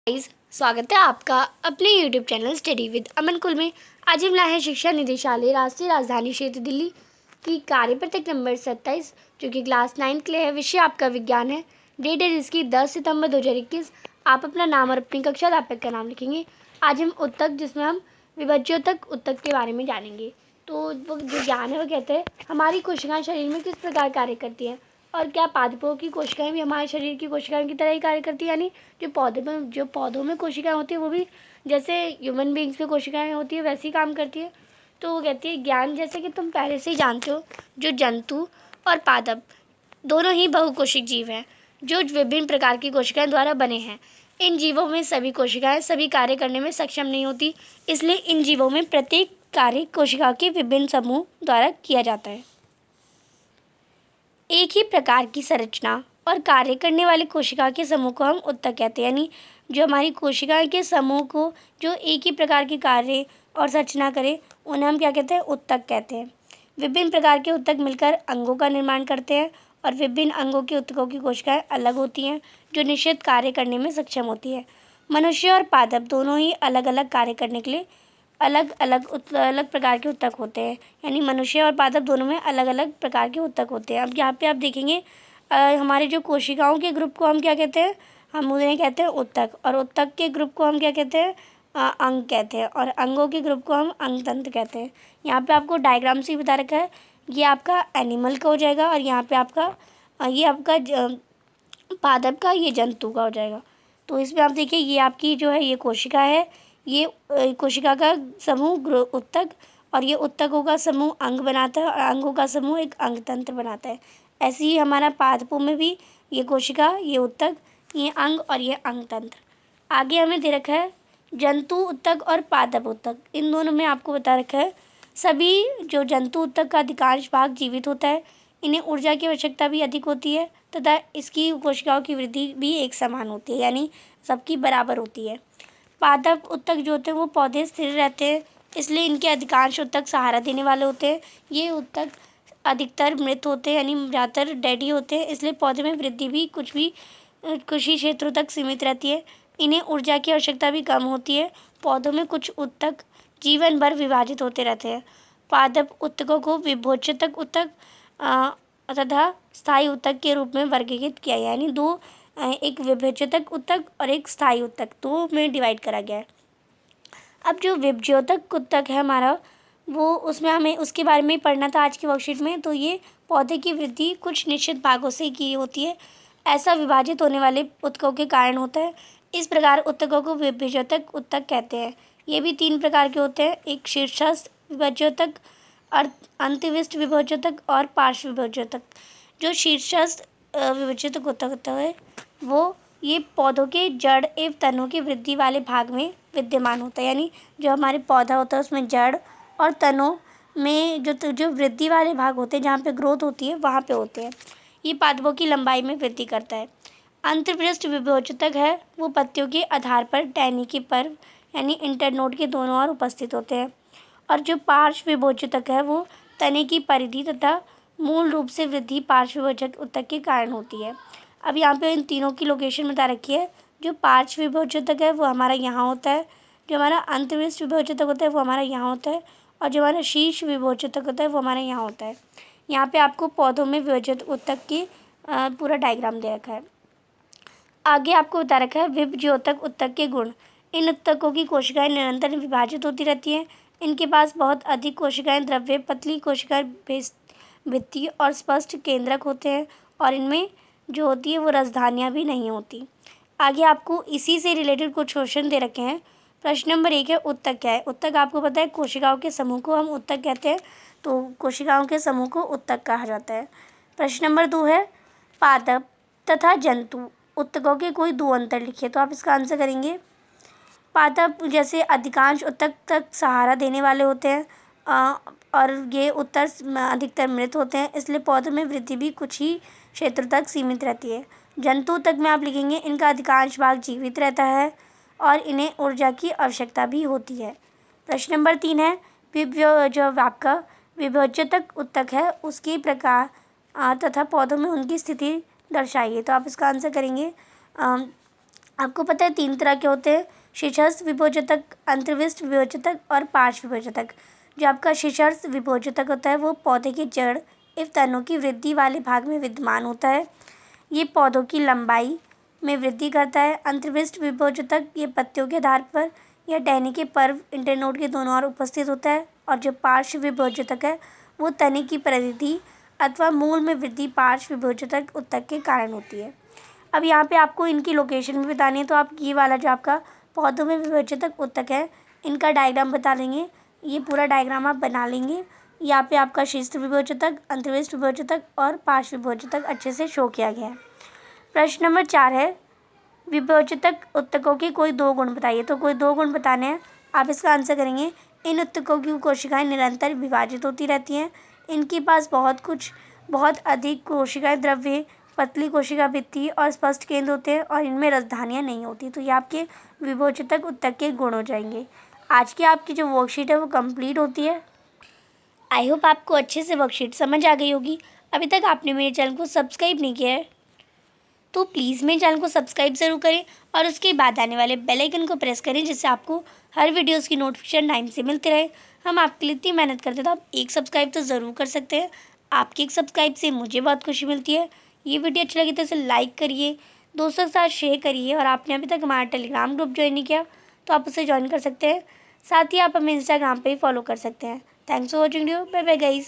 Guys, स्वागत है आपका अपने यूट्यूब चैनल स्टडी विद अमन कुल में। आज हम लाए हैं शिक्षा निदेशालय राष्ट्रीय राजधानी क्षेत्र दिल्ली की कार्यपत्रक नंबर 27 जो कि क्लास 9 के लिए है। विषय आपका विज्ञान है। डेट है जिसकी 10 सितंबर 2021। आप अपना नाम और अपनी कक्षा अध्यापक का नाम लिखेंगे। आज हम उत्तक जिसमें हम विभज्योतक उत्तक के बारे में जानेंगे। तो वो जो ज्ञान है वो कहते हैं हमारी कोशिकाएं शरीर में किस प्रकार कार्य करती हैं और क्या पादपों की कोशिकाएं भी हमारे शरीर की कोशिकाओं की तरह ही कार्य करती है। यानी जो पौधों में कोशिकाएं होती है वो भी जैसे ह्यूमन बींग्स में कोशिकाएं होती है वैसे ही काम करती है। तो वो कहती है ज्ञान जैसे कि तुम पहले से ही जानते हो, जो जंतु और पादप दोनों ही बहुकोशिक जीव हैं जो विभिन्न प्रकार की कोशिकाएं द्वारा बने हैं। इन जीवों में सभी कोशिकाएं सभी कार्य करने में सक्षम नहीं होती, इसलिए इन जीवों में प्रत्येक कार्य कोशिकाओं के विभिन्न समूह द्वारा किया जाता है। एक ही प्रकार की संरचना और कार्य करने वाले कोशिका के समूह को हम उत्तक कहते हैं। यानी जो हमारी कोशिका के समूह को जो एक ही प्रकार के कार्य और संरचना करे उन्हें हम क्या कहते हैं, उत्तक कहते हैं। विभिन्न प्रकार के उत्तक मिलकर अंगों का निर्माण करते हैं और विभिन्न अंगों के उत्तकों की कोशिकाएं अलग होती हैं जो निश्चित कार्य करने में सक्षम होती है। मनुष्य और पादप दोनों ही अलग अलग कार्य करने के लिए अलग अलग प्रकार के उत्तक होते हैं। यानी मनुष्य और पादप दोनों में अलग अलग प्रकार के उत्तक होते हैं। अब यहाँ पे आप देखेंगे हमारे जो कोशिकाओं के ग्रुप को हम क्या कहते हैं, हम उन्हें कहते हैं उत्तक, और उत्तक के ग्रुप को हम क्या कहते हैं, अंग कहते हैं, और अंगों के ग्रुप को हम अंगतंत्र कहते हैं। यहाँ पे आपको डायग्राम से ही बता रखा है, ये आपका एनिमल का हो जाएगा और यहाँ पे आपका ये आपका पादप का, ये जंतु का हो जाएगा। तो इसमें आप देखिए ये आपकी जो है ये कोशिका है, ये कोशिका का समूह उत्तक, और ये उत्तकों का समूह अंग बनाता है और अंगों का समूह एक अंगतंत्र बनाता है। ऐसे ही हमारा पादपों में भी ये कोशिका, ये उत्तक, ये अंग और ये अंगतंत्र। आगे हमें दे रखा है जंतु उत्तक और पादप उत्तक, इन दोनों में आपको बता रखा है सभी जो जंतु उत्तक का अधिकांश भाग जीवित होता है। इन्हें ऊर्जा की आवश्यकता भी अधिक होती है तथा इसकी कोशिकाओं की वृद्धि भी एक समान होती है, यानी सबकी बराबर होती है। पादप उत्तक जो होते हैं वो पौधे स्थिर रहते हैं, इसलिए इनके अधिकांश उत्तक सहारा देने वाले होते हैं। ये उत्तक अधिकतर मृत होते हैं, यानी ज़्यादातर डेड ही होते हैं, इसलिए पौधे में वृद्धि भी कुछ ही क्षेत्रों तक सीमित रहती है। इन्हें ऊर्जा की आवश्यकता भी कम होती है। पौधों में कुछ उत्तक जीवन भर विभाजित होते रहते हैं। पादप उत्तकों को विभोज्यतक उत्तक तथा स्थायी उत्तक के रूप में वर्गीकृत किया गया है। यानी दो, एक विभज्योतक उत्तक और एक स्थायी उत्तक, दो में डिवाइड करा गया है। अब जो विभज्योतक उत्तक है हमारा, वो उसमें हमें उसके बारे में पढ़ना था आज की वर्कशीट में। तो ये पौधे की वृद्धि कुछ निश्चित भागों से की होती है, ऐसा विभाजित होने वाले उत्तकों के कारण होता है। इस प्रकार उत्तकों को विभज्योतक उत्तक कहते हैं। ये भी 3 प्रकार के होते हैं, एक शीर्षस्थ विभज्योतक, अंतविष्ट विभज्योतक और पार्श्व विभज्योतक। जो शीर्षस्थ विभज्योतक उत्तक होता है वो ये पौधों के जड़ एवं तनों के वृद्धि वाले भाग में विद्यमान होता है। यानी जो हमारे पौधा होता है उसमें जड़ और तनों में जो वृद्धि वाले भाग होते हैं, जहाँ पे ग्रोथ होती है वहाँ पे होते हैं। ये पादपों की लंबाई में वृद्धि करता है। अंतःपृष्ठ विभज्योतक है वो पत्तियों के आधार पर टहनी के पर्व यानी इंटरनोड के दोनों ओर उपस्थित होते हैं। और जो पार्श्व विभज्योतक है वो तने की परिधि तथा मूल रूप से वृद्धि पार्श्व विभज्योतक उत्तक के कारण होती है। अब यहाँ पे इन तीनों की लोकेशन बता रखी है। जो पार्श्व विभज्योतक है वो हमारा यहाँ होता है, जो हमारा अंतविष्ट विभज्योतक होता है वो हमारा यहाँ होता है, और जो हमारा शीर्ष विभज्योतक होता है वो हमारे यहाँ होता है। यहाँ पे आपको पौधों में विभज्योतक उत्तक की पूरा डायग्राम दे रखा है। आगे आपको बता रखा है विभज्योतक उत्तक के गुण। इन उत्तकों की कोशिकाएं निरंतर विभाजित होती रहती हैं। इनके पास बहुत अधिक कोशिकाएं द्रव्य, पतली कोशिकाएं भित्ति और स्पष्ट केंद्रक होते हैं, और इनमें जो होती है वो राजधानियाँ भी नहीं होती। आगे आपको इसी से रिलेटेड कुछ क्वेश्चन दे रखे हैं। प्रश्न नंबर 1 है उत्तक क्या है। उत्तक आपको पता है कोशिकाओं के समूह को हम उत्तक कहते हैं, तो कोशिकाओं के समूह को उत्तक कहा जाता है। प्रश्न नंबर 2 है पादप तथा जंतु उत्तकों के कोई 2 अंतर लिखिए। तो आप इसका आंसर करेंगे पादप जैसे अधिकांश उत्तक तक सहारा देने वाले होते हैं, और ये उत्तर अधिकतर मृत होते हैं, इसलिए पौधों में वृद्धि भी कुछ ही क्षेत्र तक सीमित रहती है। जंतु तक में आप लिखेंगे इनका अधिकांश भाग जीवित रहता है और इन्हें ऊर्जा की आवश्यकता भी होती है। प्रश्न नंबर 3 है जो आपका विभज्योतक उत्तक है उसके प्रकार तथा पौधों में उनकी स्थिति दर्शाइए। तो आप इसका आंसर करेंगे आपको पता है 3 तरह के होते हैं, शीर्षस्थ विभोजतक, अंतर्विष्ट विभोजतक और पार्श्व विभोजतक। जो आपका शीर्षस्थ विभोजतक होता है वो पौधे की जड़ एवं तनों की वृद्धि वाले भाग में विद्यमान होता है। ये पौधों की लंबाई में वृद्धि करता है। अंतर्विष्ट विभोजतक ये पत्तियों के आधार पर या टहनी के पर्व इंटरनोड के दोनों ओर उपस्थित होता है। और जो पार्श्व विभोजतक है वो तने की परिधि अथवा मूल में वृद्धि पार्श्व विभोजतक उत्तक के कारण होती है। अब यहाँ पे आपको इनकी लोकेशन भी बतानी है, तो आप ये वाला जो आपका पौधों में विभोजतक उत्तक है इनका डायग्राम बता देंगे। ये पूरा डायग्राम आप बना लेंगे। यहाँ पे आपका शीर्ष विभोजतक, अंतर्विष्ट विभोजतक और पार्श्व विभोजतक अच्छे से शो किया गया है। प्रश्न नंबर 4 है, विभोजतक उत्तकों के कोई 2 गुण बताइए। तो कोई 2 गुण बताने हैं, आप इसका आंसर करेंगे। इन उत्तकों की कोशिकाएं निरंतर विभाजित होती रहती हैं। इनके पास बहुत अधिक कोशिकाएं द्रव्य, पतली कोशिका भित्ति और स्पष्ट केंद्र होते हैं और इनमें रसधानियाँ नहीं होती। तो ये आपके विभोजतक उत्तक के गुण हो जाएंगे। आज की आपकी जो वर्कशीट है वो कंप्लीट होती है। आई होप आपको अच्छे से वर्कशीट समझ आ गई होगी। अभी तक आपने मेरे चैनल को सब्सक्राइब नहीं किया है तो प्लीज़ मेरे चैनल को सब्सक्राइब ज़रूर करें और उसके बाद आने वाले बेल आइकन को प्रेस करें, जिससे आपको हर वीडियोस की नोटिफिकेशन टाइम से मिलती रहे। हम आपके लिए इतनी मेहनत करते हैं तो आप एक सब्सक्राइब तो ज़रूर कर सकते हैं। आपकी एक सब्सक्राइब से मुझे बहुत खुशी मिलती है। ये वीडियो अच्छी लगी तो इसे लाइक करिए, दोस्तों के साथ शेयर करिए और आपने अभी तक हमारा टेलीग्राम ग्रुप ज्वाइन नहीं किया तो आप उसे ज्वाइन कर सकते हैं। साथ ही आप हमें इंस्टाग्राम पर भी फॉलो कर सकते हैं। Thanks for watching video. Bye bye guys.